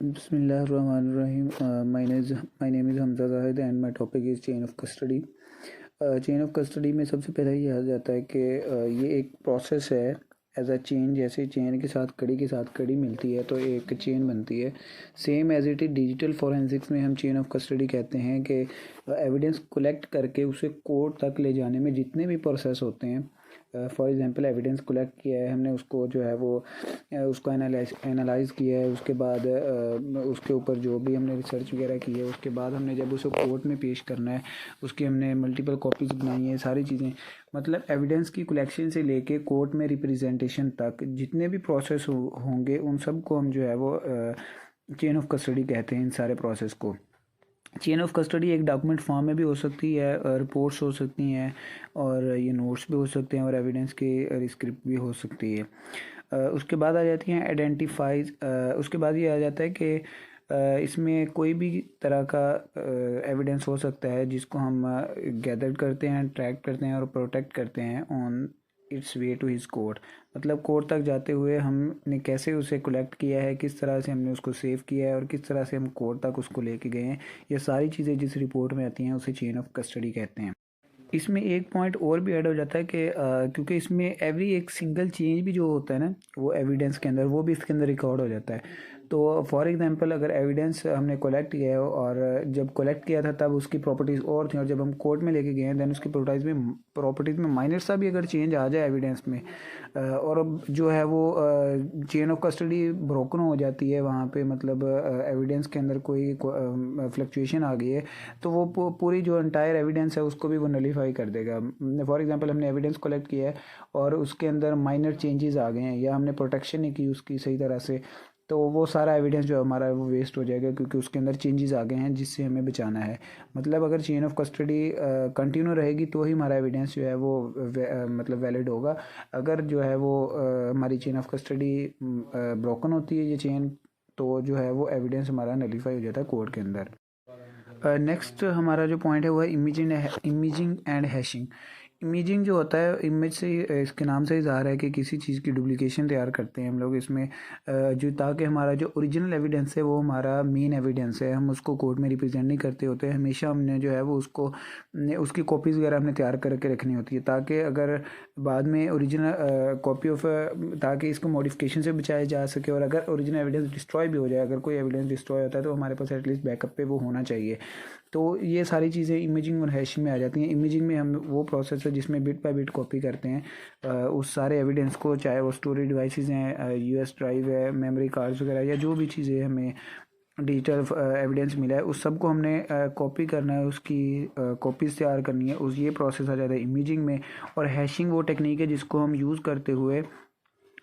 Bismillahirrahmanirrahim. My name is Hamza Zahid and my topic is chain of custody. Chain of custody में सबसे पहले ये आ जाता है कि ये एक प्रोसेस है एज अ चेन। जैसे चेन के साथ कड़ी मिलती है तो एक चेन बनती है। Same as it is digital forensics में हम चेन ऑफ कस्टडी कहते हैं कि एविडेंस कलेक्ट करके उसे कोर्ट तक ले जाने में जितने भी प्रोसेस होते हैं, फॉर एग्जांपल एविडेंस कलेक्ट किया है हमने, उसको जो है वो उसको एनालाइज़ किया है, उसके बाद उसके ऊपर जो भी हमने रिसर्च वगैरह की है, उसके बाद हमने जब उसे कोर्ट में पेश करना है उसकी हमने मल्टीपल कॉपीज़ बनाई है। सारी चीज़ें मतलब एविडेंस की कलेक्शन से लेके कोर्ट में रिप्रेजेंटेशन तक जितने भी प्रोसेस होंगे उन सब को हम जो है वो चेन ऑफ कस्टडी कहते हैं। इन सारे प्रोसेस को चेन ऑफ कस्टडी एक डॉक्यूमेंट फॉर्म में भी हो सकती है, रिपोर्ट्स हो सकती हैं और ये नोट्स भी हो सकते हैं और एविडेंस की स्क्रिप्ट भी हो सकती है। उसके बाद आ जाती हैं आइडेंटिफाइज। उसके बाद ये आ जाता है कि इसमें कोई भी तरह का एविडेंस हो सकता है जिसको हम गैदर करते हैं, ट्रैक करते हैं और प्रोटेक्ट करते हैं on its way to his court. मतलब कोर्ट तक जाते हुए हमने कैसे उसे कलेक्ट किया है, किस तरह से हमने उसको सेव किया है और किस तरह से हम कोर्ट तक उसको लेके गए हैं, ये सारी चीज़ें जिस रिपोर्ट में आती हैं उसे चेन ऑफ कस्टडी कहते हैं। इसमें एक पॉइंट और भी ऐड हो जाता है कि क्योंकि इसमें एवरी एक सिंगल चेंज भी जो होता है ना वो एविडेंस के अंदर वो भी इसके अंदर रिकॉर्ड हो जाता है। तो फॉर एग्जांपल अगर एविडेंस हमने कलेक्ट किया है और जब कलेक्ट किया था तब उसकी प्रॉपर्टीज़ और थी और जब हम कोर्ट में लेके गए हैं देन उसकी प्रॉपर्टीज़ में माइनर सा भी अगर चेंज आ जाए एविडेंस में और अब जो है वो चेन ऑफ कस्टडी ब्रोकन हो जाती है वहाँ पे, मतलब एविडेंस के अंदर कोई फ्लक्चुएशन आ गई है तो वो पूरी जो एंटायर एविडेंस है उसको भी वो नलीफाई कर देगा। फॉर एग्जांपल हमने एविडेंस कलेक्ट किया है और उसके अंदर माइनर चेंजेस आ गए हैं या हमने प्रोटेक्शन नहीं की उसकी सही तरह से, तो वो सारा एविडेंस जो हमारा वो वेस्ट हो जाएगा क्योंकि उसके अंदर चेंजेस आ गए हैं जिससे हमें बचाना है। मतलब अगर चेन ऑफ कस्टडी कंटिन्यू रहेगी तो ही हमारा एविडेंस जो है वो मतलब वैलिड होगा। अगर जो है वो हमारी चेन ऑफ कस्टडी ब्रोकन होती है ये चेन, तो जो है वो एविडेंस हमारा नलीफाई हो जाता है कोर्ट के अंदर। नेक्स्ट हमारा जो पॉइंट है वो है इमेजिंग एंड हैशिंग। इमेजिंग जो होता है, इमेज से इसके नाम से ही ज़ाहिर है कि किसी चीज़ की डुप्लीकेशन तैयार करते हैं हम लोग इसमें, जो ताकि हमारा जो ओरिजिनल एविडेंस है वो हमारा मेन एविडेंस है, हम उसको कोर्ट में रिप्रेजेंट नहीं करते होते हैं। हमेशा हमने जो है वो उसकी कॉपीज़ वगैरह हमने तैयार करके रखनी होती है ताकि अगर बाद में ओरिजिनल कॉपी ऑफ ताकि इसको मॉडिफिकेशन से बचाया जा सके और अगर ओरिजिनल एविडेंस डिस्ट्रॉय भी हो जाए, अगर कोई एविडेंस डिस्ट्रॉय होता है तो हमारे पास एटलीस्ट बैकअप पे वो होना चाहिए। तो ये सारी चीज़ें इमेजिंग और हैशिंग में आ जाती हैं। इमेजिंग में हम वो प्रोसेस है जिसमें बिट बाय बिट कॉपी करते हैं उस सारे एविडेंस को, चाहे वो स्टोरेज डिवाइसेस हैं, यूएस ड्राइव है, मेमोरी कार्ड्स वगैरह या जो भी चीज़ें हमें डिजिटल एविडेंस मिला है उस सब को हमने कॉपी करना है, उसकी कॉपीज़ तैयार करनी है, उस ये प्रोसेस आ जाता है इमेजिंग में। और हैशिंग वो टेक्निक है जिसको हम यूज़ करते हुए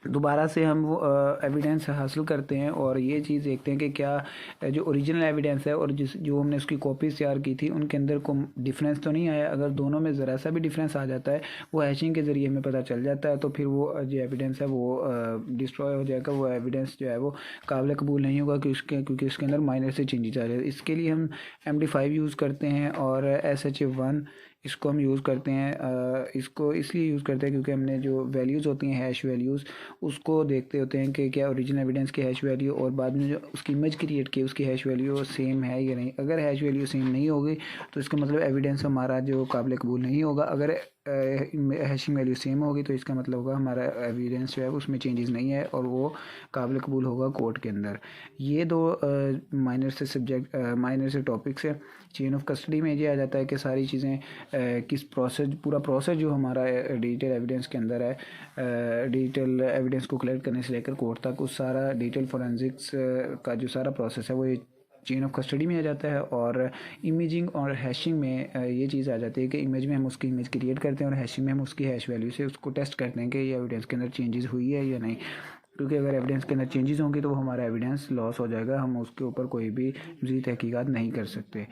दोबारा से हम वो एविडेंस हासिल करते हैं और ये चीज़ देखते हैं कि क्या जो ओरिजिनल एविडेंस है और जो हमने उसकी कॉपीज़ तैयार की थी उनके अंदर को डिफरेंस तो नहीं आया। अगर दोनों में ज़रा सा भी डिफरेंस आ जाता है वो हैशिंग के ज़रिए हमें पता चल जाता है, तो फिर वो जो एविडेंस है वो डिस्ट्रॉय हो जाएगा, वो एविडेंस जो है वो काबिल कबूल नहीं होगा क्योंकि उसके अंदर माइनर से चेंजेस आ रहे हैं। इसके लिए हम MD5 यूज़ करते हैं और SHA-1 इसको हम यूज़ करते हैं। इसको इसलिए यूज़ करते हैं क्योंकि हमने जो वैल्यूज़ होती हैं हैश वैल्यूज़ उसको देखते होते हैं कि क्या ओरिजिनल एविडेंस की हैश वैल्यू और बाद में जो उसकी इमेज क्रिएट की उसकी हैश वैल्यू सेम है या नहीं। अगर हैश वैल्यू सेम नहीं होगी तो इसका मतलब एविडेंस हमारा जो काबिल कबूल नहीं होगा। अगर हैशिंग वैल्यू सेम होगी तो इसका मतलब होगा हमारा एविडेंस जो है उसमें चेंजेस नहीं है और वो काबिल कबूल होगा कोर्ट के अंदर। ये दो माइनर से टॉपिक्स है। चेन ऑफ कस्टडी में ये आ जाता है कि सारी चीज़ें किस पूरा प्रोसेस जो हमारा डिजिटल एविडेंस के अंदर है, डिजिटल एविडेंस को कलेक्ट करने से लेकर कोर्ट तक उस सारा डिजिटल फोरेंसिक्स का जो सारा प्रोसेस है वो ये चेन ऑफ कस्टडी में आ जाता है। और इमेजिंग और हैशिंग में ये चीज़ आ जाती है कि इमेज में हम उसकी इमेज क्रिएट करते हैं और हैशिंग में हम उसकी हैश वैल्यू से उसको टेस्ट करते हैं कि ये एविडेंस के अंदर चेंजेस हुई है या नहीं। क्योंकि अगर एविडेंस के अंदर चेंजेस होंगी तो वो हमारा एविडेंस लॉस हो जाएगा, हम उसके ऊपर कोई भी मज़ीद तहकीकात नहीं कर सकते।